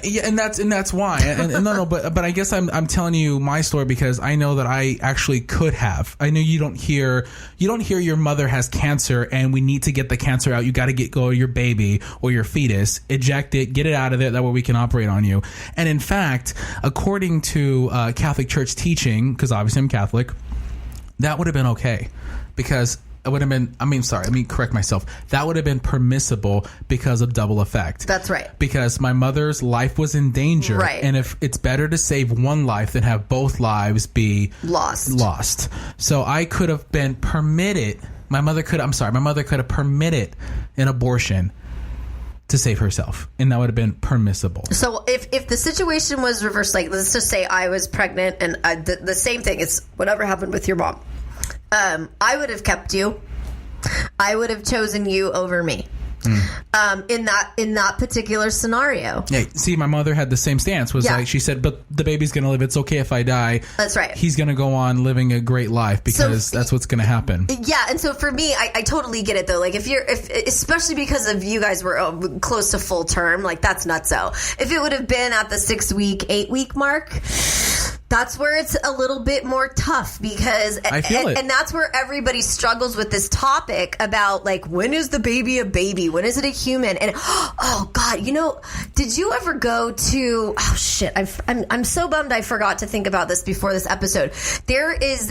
Yeah, and that's why. And no, but I guess I'm telling you my story because I know that I actually could have. I know you don't hear your mother has cancer and we need to get the cancer out. You got to go your baby or your fetus, eject it, get it out of there. That way we can operate on you. And in fact, according to Catholic Church teaching, because obviously I'm Catholic, that would have been okay because. It would have been, let me correct myself. That would have been permissible because of double effect. That's right. Because my mother's life was in danger. Right. And if it's better to save one life than have both lives be lost. So I could have been permitted, my mother could have permitted an abortion to save herself. And that would have been permissible. So if the situation was reversed, like let's just say I was pregnant and the same thing, it's whatever happened with your mom. I would have kept you. I would have chosen you over me. In that particular scenario. Yeah, see, my mother had the same stance. Like she said, but the baby's gonna live. It's okay if I die. That's right. He's gonna go on living a great life because that's what's gonna happen. Yeah, and so for me, I totally get it though. Like if especially because of you guys were close to full term, like that's nutso. If it would have been at the 6-week, 8-week mark. That's where it's a little bit more tough because I feel it. And that's where everybody struggles with this topic about like when is the baby a baby? When is it a human? And oh God, did you ever go to I'm so bummed I forgot to think about this before this episode. There is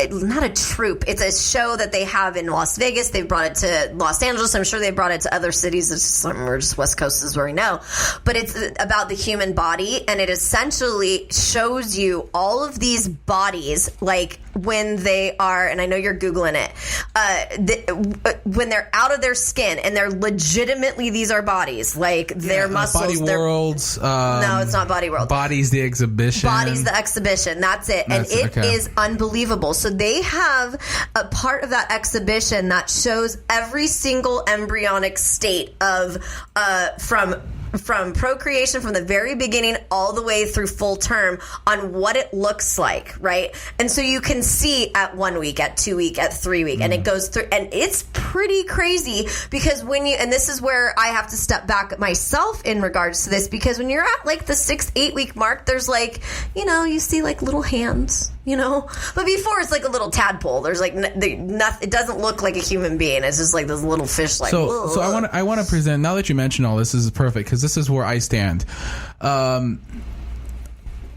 not a troupe. It's a show that they have in Las Vegas. They've brought it to Los Angeles. I'm sure they brought it to other cities. We're just West Coast is where we know. But it's about the human body, and it essentially shows you all of these bodies, like when they are, and I know you're Googling it, when they're out of their skin, and they're legitimately, these are bodies, like their muscles. Body Worlds. No, it's not Body World. Body's the exhibition. Body's the exhibition. That's it. And it is unbelievable. So they have a part of that exhibition that shows every single embryonic state of from procreation, from the very beginning all the way through full term, on what it looks like, right? And so you can see at 1 week, at 2 week, at 3 week, and it goes through, and it's pretty crazy because and this is where I have to step back myself in regards to this, because when you're at like the 6-8 week mark, there's like, you see like little hands, but before it's like a little tadpole. There's like it doesn't look like a human being. It's just like this little fish. Like so I want to present. Now that you mention all this is perfect because this is where I stand.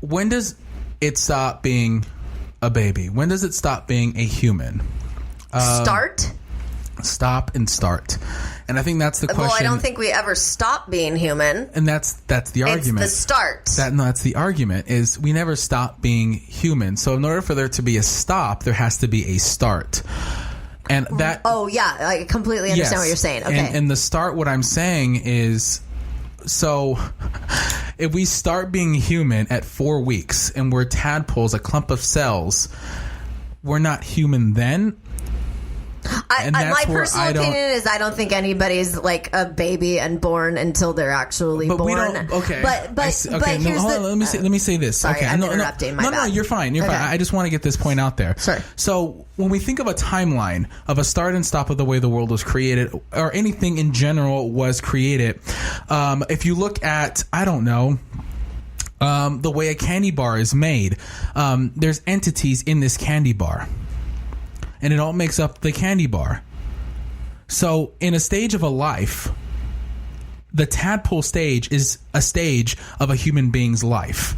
When does it stop being a baby? When does it stop being a human? Stop and start. And I think that's the question. Well, I don't think we ever stop being human. And that's the argument. It's the start. That's the argument, is we never stop being human. So in order for there to be a stop, there has to be a start. And that... Oh, yeah. I completely understand what you're saying. Okay. And the start, what I'm saying is... So if we start being human at 4 weeks and we're tadpoles, a clump of cells, we're not human then. My personal opinion is I don't think anybody's like a baby and born until they're actually born. We don't. Okay. But here's let me say this. Sorry, okay. I'm interrupting. No, you're fine. You're fine. I just want to get this point out there. Sure. So when we think of a timeline of a start and stop of the way the world was created, or anything in general was created, if you look at, I don't know, the way a candy bar is made, there's entities in this candy bar. And it all makes up the candy bar. So in a stage of a life, the tadpole stage is a stage of a human being's life.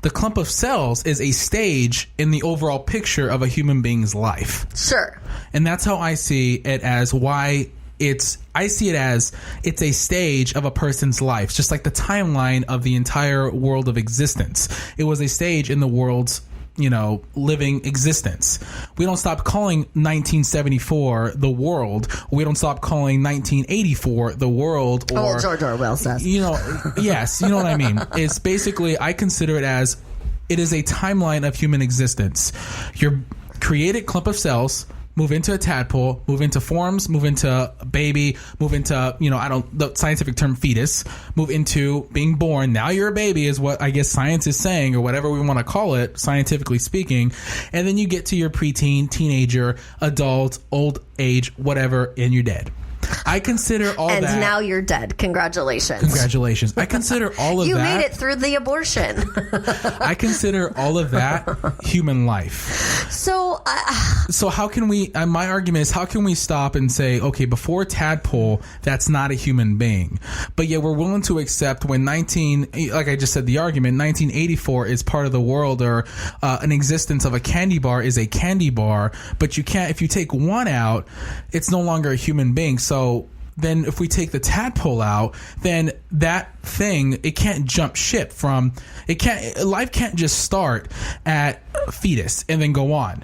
The clump of cells is a stage in the overall picture of a human being's life. Sure. And that's how I see it, as why I see it as it's a stage of a person's life, just like the timeline of the entire world of existence. It was a stage in the world's living existence. We don't stop calling 1974 the world. We don't stop calling 1984 the world. Or George Orwell says. Yes, you know what I mean. It's basically, I consider it as, it is a timeline of human existence. Your created clump of cells move into a tadpole, move into forms, move into a baby, move into, the scientific term fetus, move into being born. Now you're a baby is what I guess science is saying, or whatever we want to call it, scientifically speaking. And then you get to your preteen, teenager, adult, old age, whatever, and you're dead. I consider all and that. And now you're dead. Congratulations. Congratulations. I consider all of you that. You made it through the abortion. I consider all of that human life. So how can we, my argument is, how can we stop and say, okay, before tadpole, that's not a human being. But yet we're willing to accept when like I just said, the argument, 1984 is part of the world, or an existence of a candy bar is a candy bar, but you can't, if you take one out, it's no longer a human being. So then if we take the tadpole out, then that thing, it can't jump ship from, life can't just start at fetus and then go on.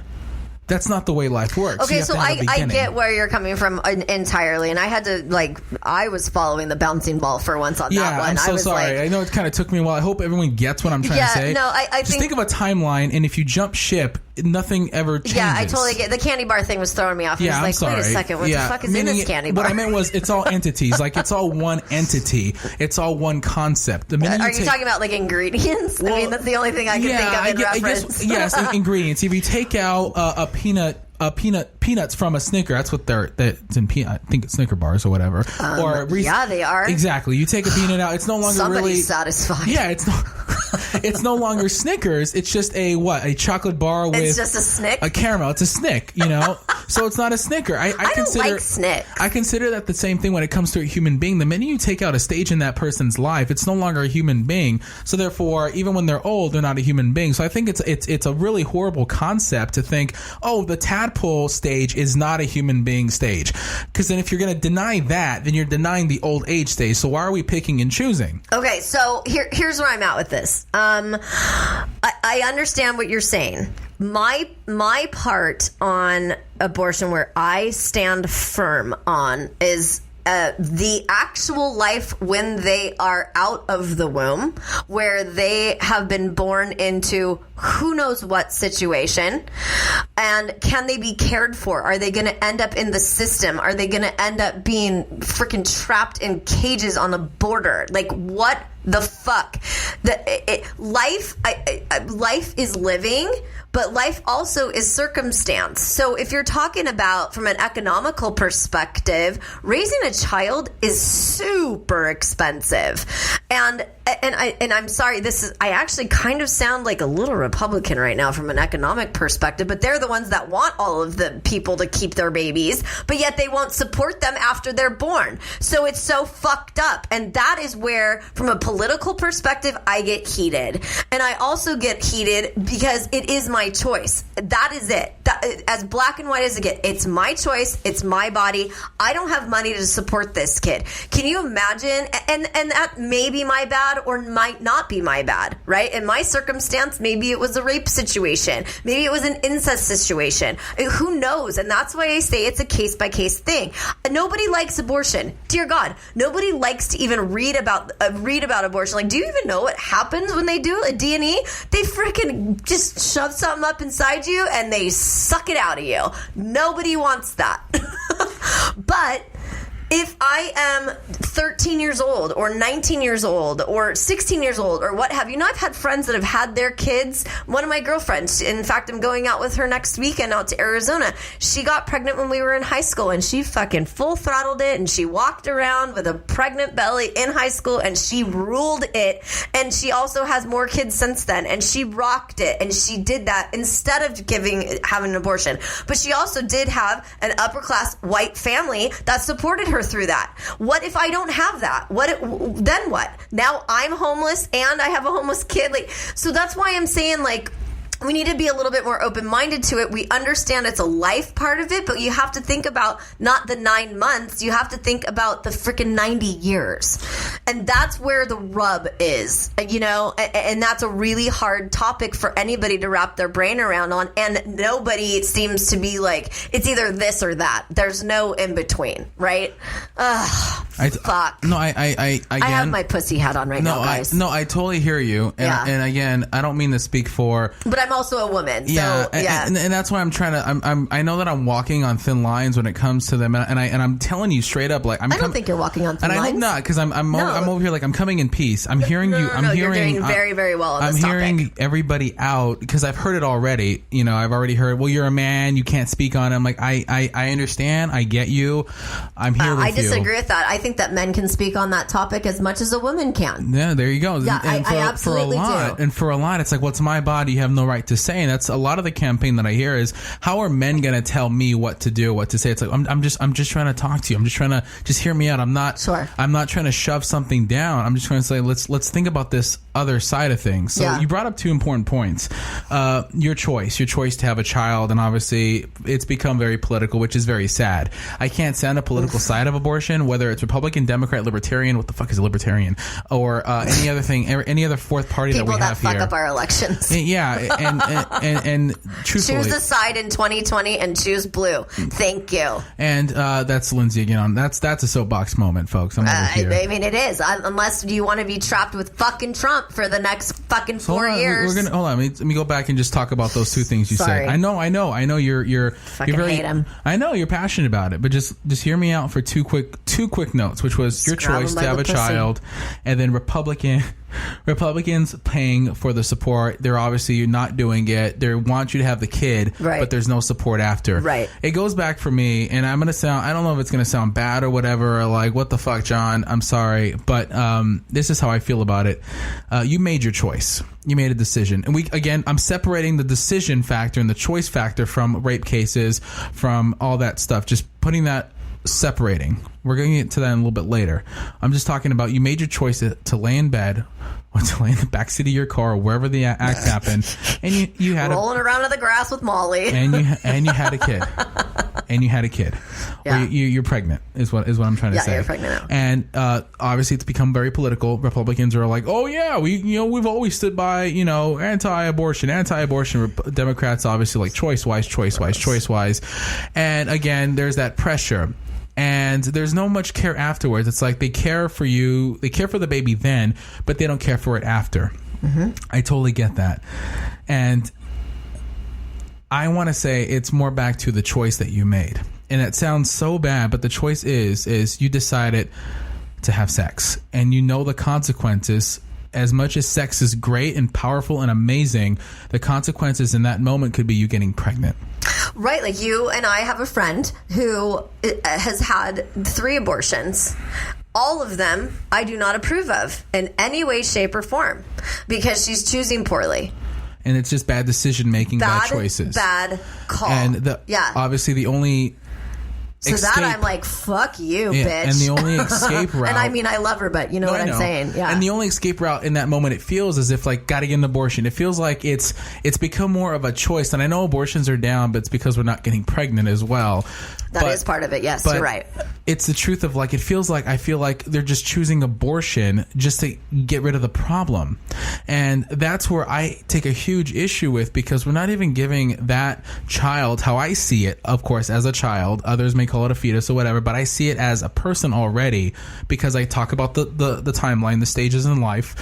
That's not the way life works. Okay, so I get where you're coming from entirely, and I had to, I was following the bouncing ball for once on that one. I'm so sorry. I know it kind of took me a while. I hope everyone gets what I'm trying to say. No, I think of a timeline, and if you jump ship, nothing ever changes. Yeah, I totally get. The candy bar thing was throwing me off. Yeah, I'm sorry. Wait a second, what the fuck is in this candy bar? What I meant was, it's all entities. It's all one entity. It's all one concept. Are you talking about ingredients? Well, I mean, that's the only thing I can think of in reference. Yes, ingredients. If you take out a peanuts from a Snicker, that's what that's in peanut. I think it's Snicker bars or whatever. Yeah, they are. Exactly. You take a peanut out, it's no longer Somebody's satisfied. Yeah, it's no longer Snickers. It's just a chocolate bar with. It's just a Snick. A caramel. It's a Snick. So it's not a Snicker. I consider, don't like Snick. I consider that the same thing when it comes to a human being. The minute you take out a stage in that person's life, it's no longer a human being. So therefore, even when they're old, they're not a human being. So I think it's a really horrible concept to think, oh, the tadpole stage is not a human being stage. Because then if you're going to deny that, then you're denying the old age stage. So why are we picking and choosing? Okay, so here's where I'm at with this. I understand what you're saying. My part on abortion, where I stand firm on, is the actual life when they are out of the womb, where they have been born into who knows what situation, and can they be cared for? Are they going to end up in the system? Are they going to end up being freaking trapped in cages on the border? What the fuck? Life is living, but life also is circumstance. So if you're talking about from an economical perspective, raising a child is super expensive. And I'm sorry, I actually kind of sound like a little Republican right now from an economic perspective, but they're the ones that want all of the people to keep their babies, but yet they won't support them after they're born. So it's so fucked up. And that is where, from a political perspective, I get heated. And I also get heated because it is my choice. That is it. As black and white as it gets. It's my choice. It's my body. I don't have money to support this kid. Can you imagine? And that may be my bad or might not be my bad, right? In my circumstance, maybe it was a rape situation. Maybe it was an incest situation. Who knows? And that's why I say it's a case-by-case thing. Nobody likes abortion. Dear God, nobody likes to even read about abortion. Do you even know what happens when they do a D&E? They freaking just shove something up inside you and they suck it out of you. Nobody wants that. But if I am 13 years old or 19 years old or 16 years old or what have you, I've had friends that have had their kids. One of my girlfriends, in fact, I'm going out with her next weekend out to Arizona. She got pregnant when we were in high school and she fucking full throttled it and she walked around with a pregnant belly in high school and she ruled it. And she also has more kids since then and she rocked it and she did that instead of having an abortion. But she also did have an upper class white family that supported her through that. What if I don't have that? Then what? Now I'm homeless and I have a homeless kid. So that's why I'm saying we need to be a little bit more open-minded to it. We understand it's a life part of it, but you have to think about not the 9 months. You have to think about the freaking 90 years. And that's where the rub is, and that's a really hard topic for anybody to wrap their brain around on. And nobody seems to be it's either this or that. There's no in between, right? Fuck. No, I have my pussy hat on right now, guys. I totally hear you. And again, I don't mean to speak for... But I'm also a woman. Yeah, so, yeah. And that's why I'm trying to. I know that I'm walking on thin lines when it comes to them, and I'm telling you straight up, I don't think you're walking on thin lines. I hope not, because I'm I'm over here like I'm coming in peace. I'm hearing you. I'm hearing. You're doing very, very well on this topic. I'm hearing everybody out because I've heard it already. You know, I've already heard. Well, you're a man. You can't speak on it. I'm like, I understand. I get you. I'm here with you. I disagree with that. I think that men can speak on that topic as much as a woman can. Yeah, there you go. Yeah, I absolutely do. And for a lot, it's like, what's my body? You have no right to say. And that's a lot of the campaign that I hear is, how are men going to tell me what to do, what to say? It's like, I'm just trying to talk to you. I'm just trying to hear me out. I'm not trying to shove something down. I'm just trying to say, let's think about this other side of things. So you brought up two important points. Your choice to have a child, and obviously it's become very political, which is very sad. I can't stand a political side of abortion, whether it's Republican, Democrat, Libertarian. What the fuck is a Libertarian? Or any other thing, any other fourth party People that we have here. People that fuck up our elections. Yeah, and truthfully, choose a side in 2020 and choose blue. Thank you. And that's Lyndsay again. That's a soapbox moment, folks. I'm over here. I mean, it is. Unless you want to be trapped with fucking Trump for the next fucking 4 years. We're gonna hold on. Let me go back and just talk about those two things you said. I know. You're very. Hate him. I know you're passionate about it, but just hear me out for two quick notes, which was your choice to have a child, and then Republicans paying for the support. They're obviously not doing it. They want you to have the kid, but there's no support after. Right. It goes back for me, and I don't know if it's gonna sound bad or whatever, or like, what the fuck, John? I'm sorry, but this is how I feel about it. You made your choice. You made a decision. And I'm separating the decision factor and the choice factor from rape cases, from all that stuff. Just putting that, separating. We're going to get to that in a little bit later. I'm just talking about, you made your choice to lay in bed or to lay in the backseat of your car or wherever the act happened, and you had rolling around in the grass with Molly, and you had a kid, and you had a kid. Yeah. Or you're pregnant is what I'm trying to say. Yeah, you're pregnant now. And obviously it's become very political. Republicans are like, oh yeah, we've always stood by anti-abortion. Democrats obviously like choice wise. And again, there's that pressure. And there's no much care afterwards. It's like they care for you, they care for the baby then, but they don't care for it after. Mm-hmm. I totally get that. And I want to say it's more back to the choice that you made. And it sounds so bad, but the choice is you decided to have sex. And you know the consequences. As much as sex is great and powerful and amazing, the consequences in that moment could be you getting pregnant. Right, like you and I have a friend who has had 3 abortions. All of them I do not approve of in any way, shape, or form because she's choosing poorly. And it's just bad decision making, bad choices. Bad call. And obviously the only... So that I'm like, fuck you, bitch. And the only escape route... And I mean, I love her, but you know what I'm saying. Yeah. And the only escape route in that moment, it feels as if like, gotta get an abortion. It feels like it's become more of a choice. And I know abortions are down, but it's because we're not getting pregnant as well. That is part of it. Yes, you're right. It's the truth of like, I feel like they're just choosing abortion just to get rid of the problem. And that's where I take a huge issue with, because we're not even giving that child, how I see it, of course, as a child. Others may call it a fetus or whatever, but I see it as a person already, because I talk about the timeline, the stages in life.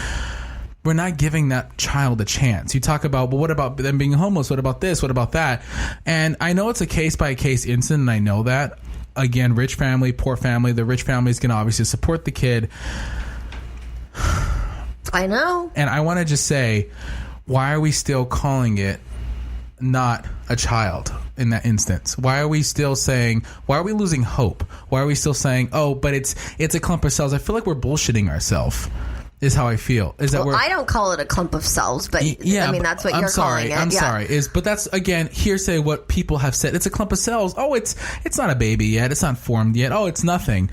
We're not giving that child a chance. You talk about, well, what about them being homeless? What about this? What about that? And I know it's a case-by-case incident, and I know that. Again, rich family, poor family. The rich family is going to obviously support the kid. I know. And I want to just say, why are we still calling it not a child in that instance? Why are we still saying, why are we losing hope? Why are we still saying, oh, but it's a clump of cells? I feel like we're bullshitting ourselves. Is how I feel. Is that I don't call it a clump of cells, but I mean that's what you're calling it. I'm sorry. But that's again hearsay. What people have said. It's a clump of cells. Oh, it's not a baby yet. It's not formed yet. Oh, it's nothing.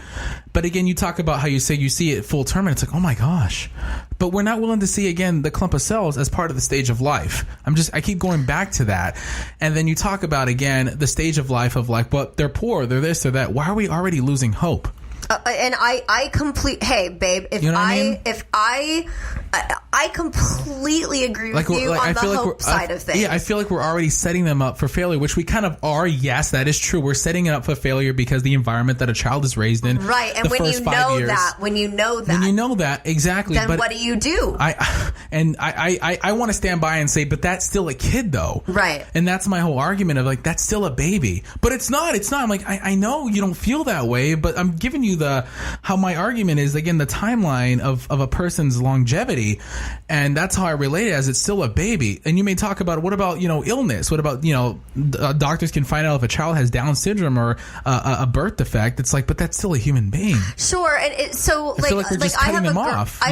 But again, you talk about how you say you see it full term, and it's like, oh my gosh. But we're not willing to see again the clump of cells as part of the stage of life. I keep going back to that, and then you talk about again the stage of life of like, well, they're poor, they're this, they're that. Why are we already losing I completely agree with you on the hope side of things. Yeah, I feel like we're already setting them up for failure, which we kind of are. Yes, that is true. We're setting it up for failure because the environment that a child is raised in. Right, and when you know that, exactly. Then what do you do? I want to stand by and say, but that's still a kid, though. Right. And that's my whole argument of like, that's still a baby. But it's not. I'm like, I know you don't feel that way, but I'm giving you how my argument is, again, the timeline of a person's longevity. And that's how I relate it, as it's still a baby. And you may talk about, what about, illness? What about, doctors can find out if a child has Down syndrome or a birth defect. It's like, but that's still a human being. Sure. And I feel like we're just cutting them off.